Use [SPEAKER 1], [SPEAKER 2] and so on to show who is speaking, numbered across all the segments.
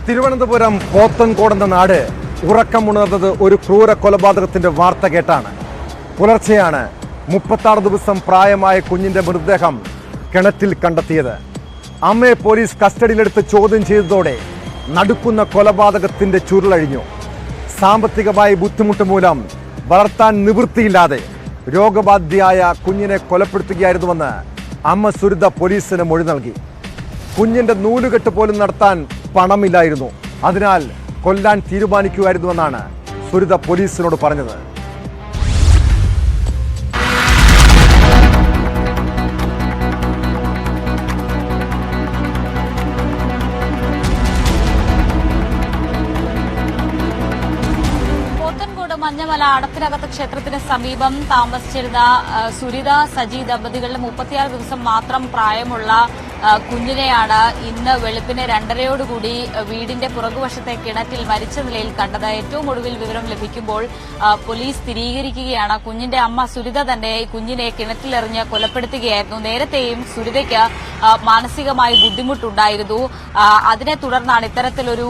[SPEAKER 1] തിരുവനന്തപുരം പോത്തൻകോട് എന്ന നാട് ഉറക്കമുണർന്നത് ഒരു ക്രൂര കൊലപാതകത്തിന്റെ വാർത്ത കേട്ടാണ്. പുലർച്ചെയാണ് 36 ദിവസം പ്രായമായ കുഞ്ഞിന്റെ മൃതദേഹം കിണറ്റിൽ കണ്ടെത്തിയത്. അമ്മയെ പോലീസ് കസ്റ്റഡിയിലെടുത്ത് ചോദ്യം ചെയ്തതോടെ നടുക്കുന്ന കൊലപാതകത്തിന്റെ ചുരുളഴിഞ്ഞു. സാമ്പത്തികമായ ബുദ്ധിമുട്ട് മൂലം വളർത്താൻ നിവൃത്തിയില്ലാതെ രോഗബാധിതയായ കുഞ്ഞിനെ കൊലപ്പെടുത്തുകയായിരുന്നുവെന്ന് അമ്മ സുരിത പോലീസിന് മൊഴി നൽകി. കുഞ്ഞിന്റെ നൂലുകെട്ട് പോലും നടത്താൻ പണമില്ലായിരുന്നു. അതിനാൽ കൊല്ലാൻ തീരുമാനിക്കുകയായിരുന്നുവെന്നാണ് സുരിത പോലീസിനോട് പറഞ്ഞത്.
[SPEAKER 2] മഞ്ഞമല അടത്തിനകത്ത് ക്ഷേത്രത്തിന് സമീപം താമസിച്ചിരുന്ന സുരിത സജി ദമ്പതികളുടെ 36 ദിവസം മാത്രം പ്രായമുള്ള കുഞ്ഞിനെയാണ് ഇന്ന് വെളുപ്പിന് 2:30യോടുകൂടി വീടിന്റെ പുറകുവശത്തെ കിണറ്റിൽ മരിച്ച നിലയിൽ കണ്ടത്. ഏറ്റവും ഒടുവിൽ വിവരം ലഭിക്കുമ്പോൾ പോലീസ് സ്ഥിരീകരിക്കുകയാണ് കുഞ്ഞിന്റെ അമ്മ സുരിത തന്നെ കുഞ്ഞിനെ കിണറ്റിലെറിഞ്ഞ് കൊലപ്പെടുത്തുകയായിരുന്നു. നേരത്തെയും സുരിതയ്ക്ക് മാനസികമായി ബുദ്ധിമുട്ടുണ്ടായിരുന്നു. അതിനെ തുടർന്നാണ് ഇത്തരത്തിലൊരു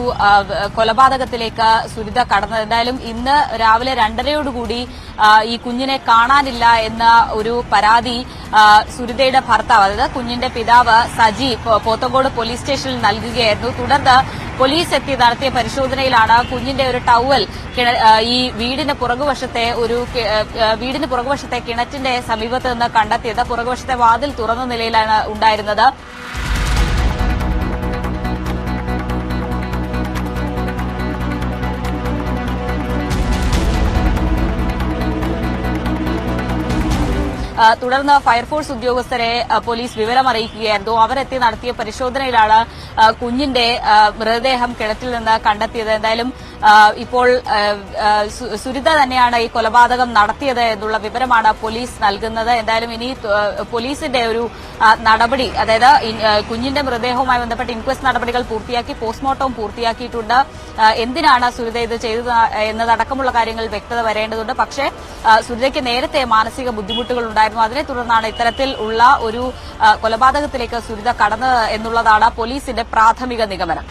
[SPEAKER 2] കൊലപാതകത്തിലേക്ക് സുരിത കടന്നത്. എന്തായാലും ഇന്ന് രാവിലെ 2:30യോടുകൂടി ഈ കുഞ്ഞിനെ കാണാനില്ല എന്ന ഒരു പരാതി സുരിതയുടെ ഭർത്താവ്, അതായത് കുഞ്ഞിന്റെ പിതാവ് സജി പോത്തങ്കോട് പോലീസ് സ്റ്റേഷനിൽ നൽകുകയായിരുന്നു. തുടർന്ന് പോലീസ് എത്തി നടത്തിയ പരിശോധനയിലാണ് കുഞ്ഞിന്റെ ഒരു ടവൽ ഈ വീടിന് പുറകുവശത്തെ കിണറ്റിന്റെ സമീപത്ത് നിന്ന് കണ്ടെത്തിയത്. പുറകുവശത്തെ വാതിൽ തുറന്ന നിലയിലാണ് ഉണ്ടായിരുന്നത്. തുടർന്ന് ഫയർഫോഴ്സ് ഉദ്യോഗസ്ഥരെ പോലീസ് വിവരം അറിയിക്കുകയായിരുന്നു. അവരെത്തി നടത്തിയ പരിശോധനയിലാണ് കുഞ്ഞിന്റെ മൃതദേഹം കിണറ്റിൽ നിന്ന് കണ്ടെത്തിയത്. എന്തായാലും ഇപ്പോൾ സുരിത തന്നെയാണ് ഈ കൊലപാതകം നടത്തിയത് എന്നുള്ള വിവരമാണ് പോലീസ് നൽകുന്നത്. എന്തായാലും ഇനി പോലീസിന്റെ ഒരു നടപടി, അതായത് കുഞ്ഞിന്റെ മൃതദേഹവുമായി ബന്ധപ്പെട്ട് ഇൻക്വസ്റ്റ് നടപടികൾ പൂർത്തിയാക്കി പോസ്റ്റ്മോർട്ടവും പൂർത്തിയാക്കിയിട്ടുണ്ട്. എന്തിനാണ് സുരിത ഇത് ചെയ്തത് എന്നതടക്കമുള്ള കാര്യങ്ങൾ വ്യക്തത വരേണ്ടതുണ്ട്. പക്ഷേ സുരിതയ്ക്ക് നേരത്തെ മാനസിക ബുദ്ധിമുട്ടുകൾ ഉണ്ടായിരുന്നു. അതിനെ തുടർന്നാണ് ഇത്തരത്തിൽ ഉള്ള ഒരു കൊലപാതകത്തിലേക്ക് സുരിത കടന്നത് എന്നുള്ളതാണ് പോലീസിന്റെ പ്രാഥമിക നിഗമനം.